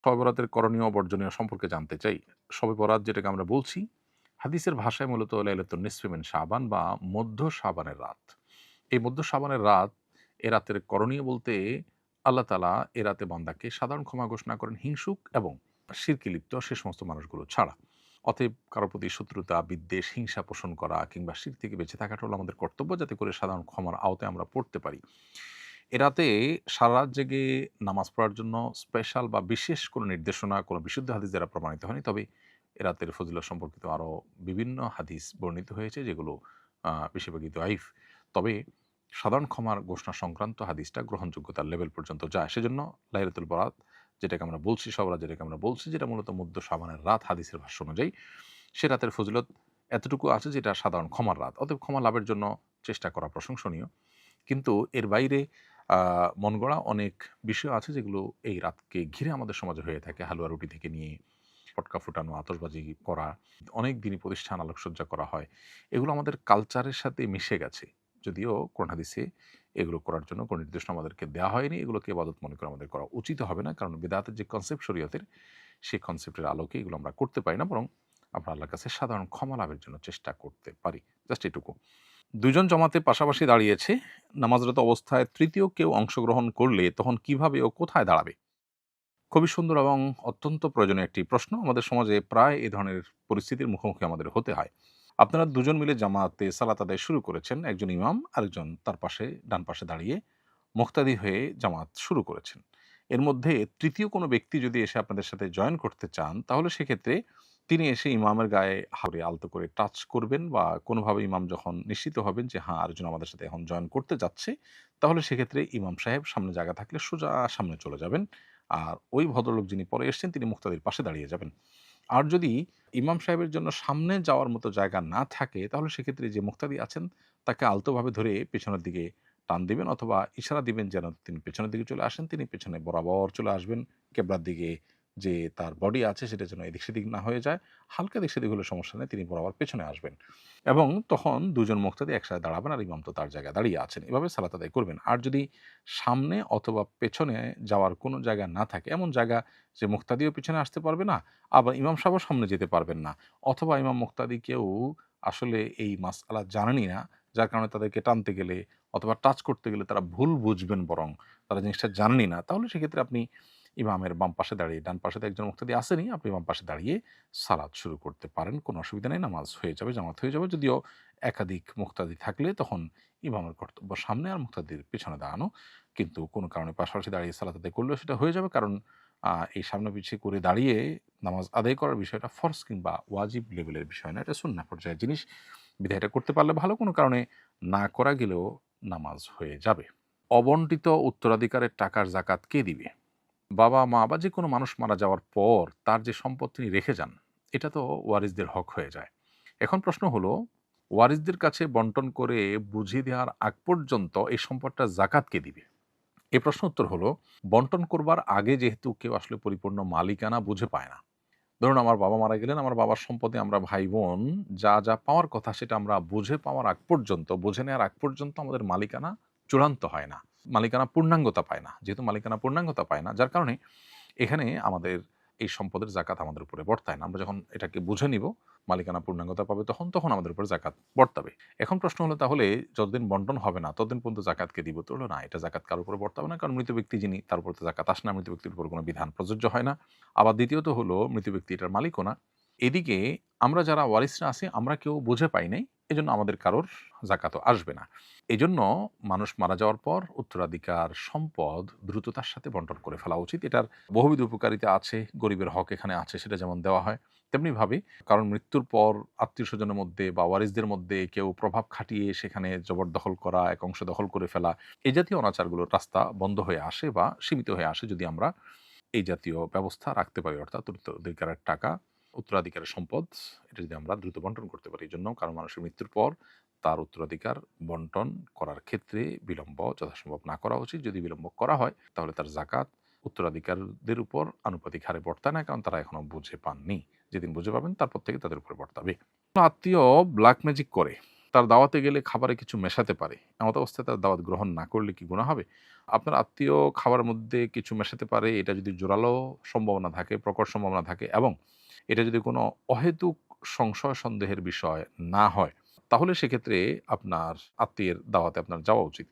শবে বরাতের করণীয় ও বর্জনীয় সম্পর্কে জানতে চাই। শবে বরাত যেটাকে আমরা বলছি, হাদিসের ভাষায় মূলত লাইলাতুন নিসফি মিন শাবান বা মধ্য শাবানের রাত। এই মধ্য শাবানের রাত, এ রাতের করণীয় বলতে আল্লাহ তাআলা এ রাতে বান্দাকে সাধারণ ক্ষমা ঘোষণা করেন হিংসুক এবং শিরকে লিপ্ত সে সমস্ত মানুষগুলো ছাড়া। অতএব কারো প্রতি শত্রুতা, বিদ্বেষ, হিংসা পোষণ করা কিংবা শিরক থেকে বেঁচে থাকাটা হলো আমাদের কর্তব্য, যাতে করে সাধারণ ক্ষমার আওতায় আমরা পড়তে পারি। এ রাতে সারারাত জেগে নামাজ পড়ার জন্য স্পেশাল বা বিশেষ কোনো নির্দেশনা, কোনো বিশুদ্ধ হাদিস দ্বারা প্রমাণিত হয়নি। তবে এ রাতের ফজিলত সম্পর্কিত আরও বিভিন্ন হাদিস বর্ণিত হয়েছে, যেগুলো বেশিরভাগই দঈফ। তবে সাধারণ ক্ষমার ঘোষণা সংক্রান্ত হাদিসটা গ্রহণযোগ্যতার লেভেল পর্যন্ত যায়। সেজন্য লাইলাতুল বরাত যেটাকে আমরা বলছি, শবে বরাত যেটাকে আমরা বলছি, যেটা মূলত মধ্য শাবানের রাত হাদিসের ভাষ্য অনুযায়ী, সে রাতের ফজিলত এতটুকু আছে যেটা সাধারণ ক্ষমার রাত। অতএব ক্ষমা লাভের জন্য চেষ্টা করা প্রশংসনীয়। কিন্তু এর বাইরে মন গড়া অনেক বিষয় আছে, যেগুলো এই রাতকে ঘিরে আমাদের সমাজে হয়ে থাকে। হালুয়া রুটি থেকে নিয়ে পটকা ফুটানো, আতশবাজি করা, অনেক দিনই প্রতিষ্ঠান আলোকসজ্জা করা হয়। এগুলো আমাদের কালচারের সাথে মিশে গেছে। যদিও কোরআন হাদিসে এগুলো করার জন্য কোনো নির্দেশনা আমাদেরকে দেওয়া হয়নি। এগুলোকে ইবাদত মনে করে আমাদের করা উচিত হবে না। কারণ বিদআতের যে কনসেপ্ট শরীয়তের, সেই কনসেপ্টের আলোকে এগুলো আমরা করতে পারি না। বরং আমরা আল্লাহর কাছে সাধারণ ক্ষমা লাভের জন্য চেষ্টা করতে পারি। জাস্ট এটুকু। ২ জন জামাতে পাশাপাশি দাঁড়িয়েছে। নামাজরত অবস্থায় তৃতীয় কেউ অংশগ্রহণ করলে তখন কিভাবে ও কোথায় দাঁড়াবে? খুবই সুন্দর এবং অত্যন্ত প্রয়োজনীয় একটি প্রশ্ন। আমাদের সমাজে প্রায় এ ধরনের পরিস্থিতির মুখোমুখি আমাদের হতে হয়। আপনারা দুজন মিলে জামাতে সালাত আদায় শুরু করেছেন। একজন ইমাম, আরেকজন তার পাশে ডান পাশে দাঁড়িয়ে মুক্তাদি হয়ে জামাত শুরু করেছেন। এর মধ্যে তৃতীয় কোনো ব্যক্তি যদি এসে আপনাদের সাথে জয়েন করতে চান, তাহলে সেক্ষেত্রে তিনি এসে ইমামের গায়ে হাতে আলতো করে টাচ করবেন, বা কোনোভাবে ইমাম যখন নিশ্চিত হবেন যে হ্যাঁ, আরেকজন আমাদের সাথে এখন জয়েন করতে যাচ্ছে, তাহলে সেক্ষেত্রে ইমাম সাহেব সামনে জায়গা থাকলে সোজা সামনে চলে যাবেন। আর ওই ভদ্রলোক যিনি পরে এসছেন, তিনি মুক্তাদির পাশে দাঁড়িয়ে যাবেন। আর যদি ইমাম সাহেবের জন্য সামনে যাওয়ার মতো জায়গা না থাকে, তাহলে সেক্ষেত্রে যে মুক্তাদি আছেন, তাকে আলতোভাবে ধরে পেছনের দিকে টান দিবেন, অথবা ইশারা দিবেন যেন তিনি পেছনের দিকে চলে আসেন। তিনি পেছনে বরাবর চলে আসবেন। কেবলার দিকে যে তার বডি আছে, সেটা যেন এদিক সেদিক না হয়ে যায়। হালকা এদিক সেদিক হলে সমস্যা নেই, তিনি বরাবর পেছনে আসবেন। এবং তখন দুজন মুক্তাদি একসাথে দাঁড়াবেন, আর ইমাম তো তার জায়গায় দাঁড়িয়ে আছেন। এভাবে সালাত আদায় করবেন। আর যদি সামনে অথবা পেছনে যাওয়ার কোনো জায়গা না থাকে, এমন জায়গা যে মুক্তাদিও পিছনে আসতে পারবে না, আবার ইমাম সাহেবও সামনে যেতে পারবেন না, অথবা ইমাম মুক্তাদি কেউ আসলে এই মাসআলা জানেনই না, যার কারণে তাদেরকে টানতে গেলে অথবা টাচ করতে গেলে তারা ভুল বুঝবেন, বরং তারা জিনিসটা জানেনই না, তাহলে সেক্ষেত্রে আপনি ইমামের বাম পাশে দাঁড়িয়ে, ডান পাশে তো একজন মুক্তাদি আসেনই, আপনি বাম পাশে দাঁড়িয়ে সালাত শুরু করতে পারেন। কোনো অসুবিধা নেই, নামাজ হয়ে যাবে, জামাত হয়ে যাবে। যদিও একাধিক মুক্তাদি থাকলে তখন ইমামের কর্তব্য সামনে আর মুক্তাদির পেছনে দাঁড়ানো। কিন্তু কোনো কারণে পাশাপাশি দাঁড়িয়ে সালাত আদায় করলেও সেটা হয়ে যাবে, কারণ এই সামনে পিছিয়ে করে দাঁড়িয়ে নামাজ আদায় করার বিষয়টা ফরজ কিংবা ওয়াজিব লেভেলের বিষয় না, এটা সুন্নাহ পর্যায়ের জিনিস। বিধায় এটা করতে পারলে ভালো, কোনো কারণে না করা গেলেও নামাজ হয়ে যাবে। অবন্টিত উত্তরাধিকারের টাকার জাকাত কে দিবে? বাবা, মা বা যেকোনো মানুষ মারা যাওয়ার পর তার যে সম্পদ তিনি রেখে যান, এটা তো ওয়ারিসদের হক হয়ে যায়। এখন প্রশ্ন হলো, ওয়ারিসদের কাছে বন্টন করে বুঝিয়ে দেওয়ার আগ পর্যন্ত এই সম্পদটার জাকাত কে দিবে? এই প্রশ্ন উত্তর হলো, বন্টন করবার আগে যেহেতু কেউ আসলে পরিপূর্ণ মালিকানা বুঝে পায় না। ধরুন আমার বাবা মারা গেলেন, আমার বাবার সম্পদে আমরা ভাই বোন যা যা পাওয়ার কথা সেটা আমরা বুঝে পাওয়ার আগ পর্যন্ত, বুঝে নেওয়ার আগ পর্যন্ত আমাদের মালিকানা চূড়ান্ত হয় না, মালিকানা পূর্ণাঙ্গতা পায় না। যেহেতু মালিকানা পূর্ণাঙ্গতা পায় না, যার কারণে এখানে আমাদের এই সম্পদের জাকাত আমাদের উপরে বর্তায় না। আমরা যখন এটাকে বুঝে নিব, মালিকানা পূর্ণাঙ্গতা পাবে, তখন আমাদের উপরে জাকাত বর্তাবে। এখন প্রশ্ন হলো, তাহলে যতদিন বন্টন হবে না ততদিন পর্যন্ত জাকাতকে দিব? তো হলো না, এটা জাকাত কারোর উপরে বর্তাবে না, কারণ মৃত ব্যক্তি যিনি, তার উপর তো জাকাত আসে না, মৃত ব্যক্তির উপর কোনো বিধান প্রযোজ্য হয় না। আবার দ্বিতীয়ত হলো, মৃত ব্যক্তি এটার মালিকও না। এদিকে আমরা যারা ওয়ারিসরা আছি, আমরা কেউ বুঝে পাই নাই, এজন্য আমাদের কারোর জাকাতও আসবে না। এজন্য মানুষ মারা যাওয়ার পর উত্তরাধিকার সম্পদ দ্রুততার সাথে বন্টন করে ফেলা উচিত। এটার বহুবিধ উপকারিতা আছে, গরিবের হক এখানে আছে, সেটা যেমন দেওয়া হয়, তেমনিভাবে কারণ মৃত্যুর পর আত্মীয়স্বজনের মধ্যে বা ওয়ারিসদের মধ্যে কেউ প্রভাব খাটিয়ে সেখানে জবরদখল করা, এক অংশ দখল করে ফেলা, এই জাতীয় অনাচারগুলোর রাস্তা বন্ধ হয়ে আসে বা সীমিত হয়ে আসে যদি আমরা এই জাতীয় ব্যবস্থা রাখতে পারি। অর্থাৎ উত্তরাধিকারের টাকা, উত্তরাধিকারের সম্পদ, এটা যদি আমরা দ্রুত বন্টন করতে পারি। এই জন্য কারণ মানুষের মৃত্যুর পর তার উত্তরাধিকার বন্টন করার ক্ষেত্রে বিলম্ব যথাসম্ভব না করা উচিত। যদি বিলম্ব করা হয়, তাহলে তার জাকাত উত্তরাধিকারীদের উপর আনুপাতিক হারে বর্তায় না, কারণ তারা এখনো বুঝে পাননি। যেদিন বুঝে পাবেন, তারপর থেকে তাদের উপরে বর্তাবে। আত্মীয় ব্ল্যাক ম্যাজিক করে তার দাওয়াতে গেলে খাবারে কিছু মেশাতে পারে, এমত অবস্থায় তার দাওয়াত গ্রহণ না করলে কি গুনাহ হবে? আপনার আত্মীয় খাবারের মধ্যে কিছু মেশাতে পারে, এটা যদি জোরালো সম্ভাবনা থাকে, প্রকট সম্ভাবনা থাকে এবং এটা যদি কোনো অহেতুক সংশয় সন্দেহের বিষয় না হয়, তাহলে সেক্ষেত্রে আপনার আত্মীয়ের দাওয়াতে আপনার যাওয়া উচিত।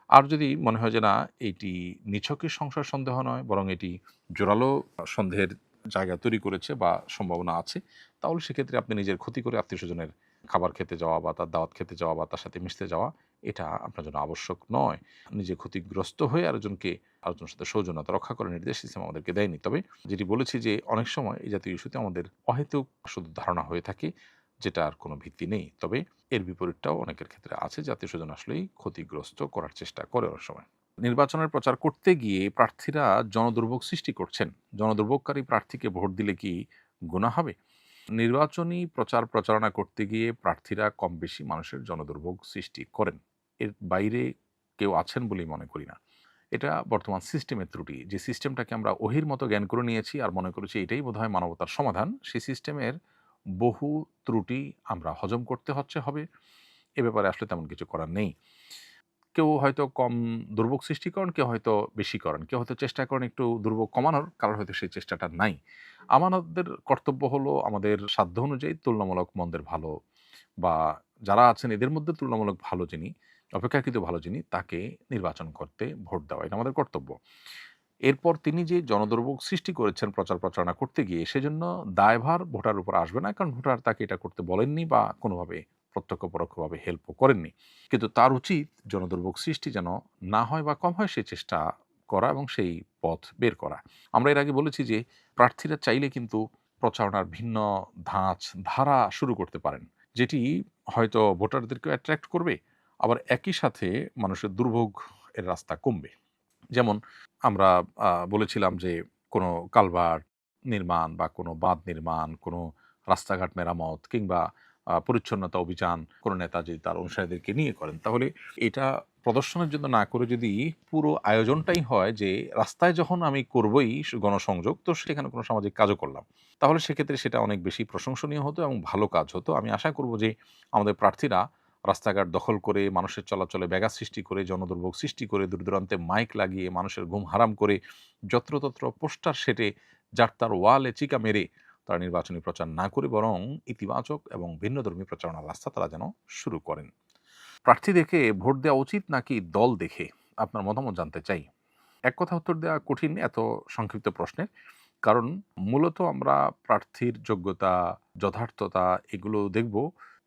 আর যদি মনে হয় যে না, এটি নিছকই সংশয় সন্দেহ নয়, বরং এটি জোরালো সন্দেহের জায়গা তৈরি করেছে বা সম্ভাবনা আছে, তাহলে সেক্ষেত্রে আপনি নিজের ক্ষতি করে আত্মীয়স্বজনের খাবার খেতে যাওয়া বা তার দাওয়াত খেতে যাওয়া বা তার সাথে মিশতে যাওয়া, এটা আপনার জন্য আবশ্যক নয়। নিজে ক্ষতিগ্রস্ত হয়ে আরেকজনের সাথে সৌজন্যতা রক্ষা করার নির্দেশ ইসলাম আমাদেরকে দেয়নি। তবে যেটি বলেছি যে অনেক সময় এই জাতীয় ইস্যুতে আমাদের অহেতুক শুধু ধারণা হয়ে থাকে, যেটার কোনো ভিত্তি নেই। তবে এর বিপরীতটাও অনেকের ক্ষেত্রে আছে যে আত্মীয়স্বজন আসলেই ক্ষতিগ্রস্ত করার চেষ্টা করে অনেক সময়। নির্বাচনের প্রচার করতে গিয়ে প্রার্থীরা জনদুর্ভোগ সৃষ্টি করছেন। জনদুর্ভোগকারী প্রার্থীকে ভোট দিলে কি গুনাহ হবে? নির্বাচনী প্রচার প্রচারণা করতে গিয়ে প্রার্থীরা কম বেশি মানুষের জনদুর্ভোগ সৃষ্টি করেন। এর বাইরে কেউ আছেন বলেই মনে করি না। এটা বর্তমান সিস্টেমের ত্রুটি। যে সিস্টেমটাকে আমরা ওহির মতো জ্ঞান করে নিয়েছি আর মনে করেছি এটাই বোধহয় মানবতার সমাধান, সেই সিস্টেমের বহু ত্রুটি আমরা হজম করতে হবে। এ ব্যাপারে আসলে তেমন কিছু করার নেই। কেউ হয়তো কম দুর্ভোগ সৃষ্টি করেন, কেউ হয়তো বেশি করেন। কেউ হয়তো চেষ্টা করেন একটু দুর্ভোগ কমানোর, কারোর হয়তো সেই চেষ্টাটা নাই। আমাদের কর্তব্য হলো আমাদের সাধ্য অনুযায়ী তুলনামূলক মন্দের ভালো বা যারা আছেন এদের মধ্যে তুলনামূলক ভালো যিনি, অপেক্ষাকৃত ভালো যিনি, তাকে নির্বাচন করতে ভোট দেওয়া। এটা আমাদের কর্তব্য। এরপর তিনি যে জনদুর্ভোগ সৃষ্টি করেছেন প্রচার প্রচারণা করতে গিয়ে, সেজন্য দায়ভার ভোটারের উপর আসবে না। কারণ ভোটার তাকে এটা করতে বলেননি বা কোনোভাবে প্রত্যক্ষ পরোক্ষভাবে হেল্পও করেননি। কিন্তু তার উচিত জনদুর্ভোগ সৃষ্টি যেন না হয় বা কম হয় সেই চেষ্টা করা এবং সেই পথ বের করা। আমরা এর আগে বলেছি যে প্রার্থীরা চাইলে কিন্তু প্রচারণার ভিন্ন ধাঁচ, ধারা শুরু করতে পারেন। যেটি হয়তো ভোটারদেরকেও অ্যাট্রাক্ট করবে, আবার একই সাথে মানুষের দুর্ভোগ এর রাস্তা কমবে। যেমন আমরা বলেছিলাম যে কোনো কালভার্ট নির্মাণ বা কোনো বাঁধ নির্মাণ, কোনো রাস্তাঘাট মেরামত কিংবা পরিচ্ছন্নতা অভিযান কোনো নেতা যদি তার অনুসারীদেরকে নিয়ে করেন, তাহলে এটা প্রদর্শনের জন্য না করে যদি পুরো আয়োজনটাই হয় যে রাস্তায় যখন আমি করবই গণসংযোগ, তো সেখানে কোনো সামাজিক কাজও করলাম, তাহলে সেক্ষেত্রে সেটা অনেক বেশি প্রশংসনীয় হতো এবং ভালো কাজ হতো। আমি আশা করব যে আমাদের প্রার্থীরা রাস্তাঘাট দখল করে, মানুষের চলাচলে ব্যাঘাত সৃষ্টি করে, জনদুর্ভোগ সৃষ্টি করে, দূর-দূরান্তে মাইক লাগিয়ে মানুষের ঘুম হারাম করে, যত্রতত্র পোস্টার সেটে, যার তার ওয়ালে চিকা মেরে তারা নির্বাচনী প্রচার না করে বরং ইতিবাচক এবং ভিন্নধর্মী প্রচারণার রাস্তা তারা যেন শুরু করেন। প্রার্থী দেখে ভোট দেওয়া উচিত নাকি দল দেখে? আপনার মতামত জানতে চাই। এক কথা উত্তর দেওয়া কঠিন এত সংক্ষিপ্ত প্রশ্নের। কারণ মূলত আমরা প্রার্থীর যোগ্যতা, যথার্থতা এগুলো দেখব।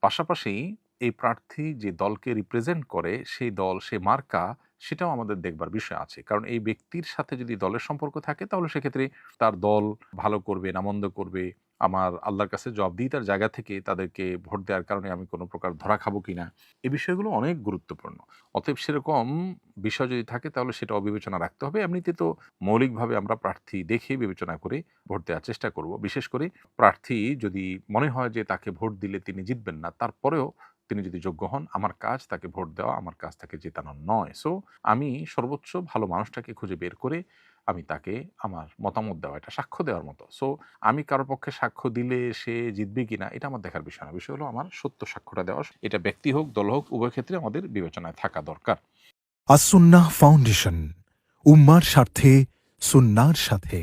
পাশাপাশি এই প্রার্থী যে দলকে রিপ্রেজেন্ট করে, সেই দল, সে মার্কা, সেটাও আমাদের দেখবার বিষয় আছে। কারণ এই ব্যক্তির সাথে যদি দলের সম্পর্ক থাকে, তাহলে সেক্ষেত্রে তার দল ভালো করবে না মন্দ করবে, আমার আল্লাহর কাছে জবাবদিহিতার জায়গা থেকে তাদেরকে ভোট দেওয়ার কারণে আমি কোনো প্রকার ধরা খাবো কিনা, এই বিষয়গুলো অনেক গুরুত্বপূর্ণ। অতএব সেরকম বিষয় যদি থাকে তাহলে সেটাও বিবেচনা রাখতে হবে। এমনিতে তো মৌলিকভাবে আমরা প্রার্থী দেখে বিবেচনা করে ভোট দেওয়ার চেষ্টা করব। বিশেষ করে প্রার্থী যদি মনে হয় যে তাকে ভোট দিলে তিনি জিতবেন না, তারপরেও তিনি যদি যোগ্য হন, আমার কাজ তাকে ভোট দেওয়া, আমার কাজ তাকে জেতানো নয়। সো আমি সর্বোচ্চ ভালো মানুষটাকে খুঁজে বের করে আমি তাকে আমার মতামত দেওয়া, এটা সাক্ষ্য দেওয়ার মতো। সো আমি কারো পক্ষে সাক্ষ্য দিলে সে জিতবে কিনা এটা আমার দেখার বিষয় না। বিষয় হলো আমার সত্য সাক্ষ্যটা দেওয়া। এটা ব্যক্তি হোক, দল হোক, উভয় ক্ষেত্রে আমাদের বিবেচনায় থাকা দরকার। আসুন্নাহ ফাউন্ডেশন, উম্মার স্বার্থে সুন্নাহর সাথে।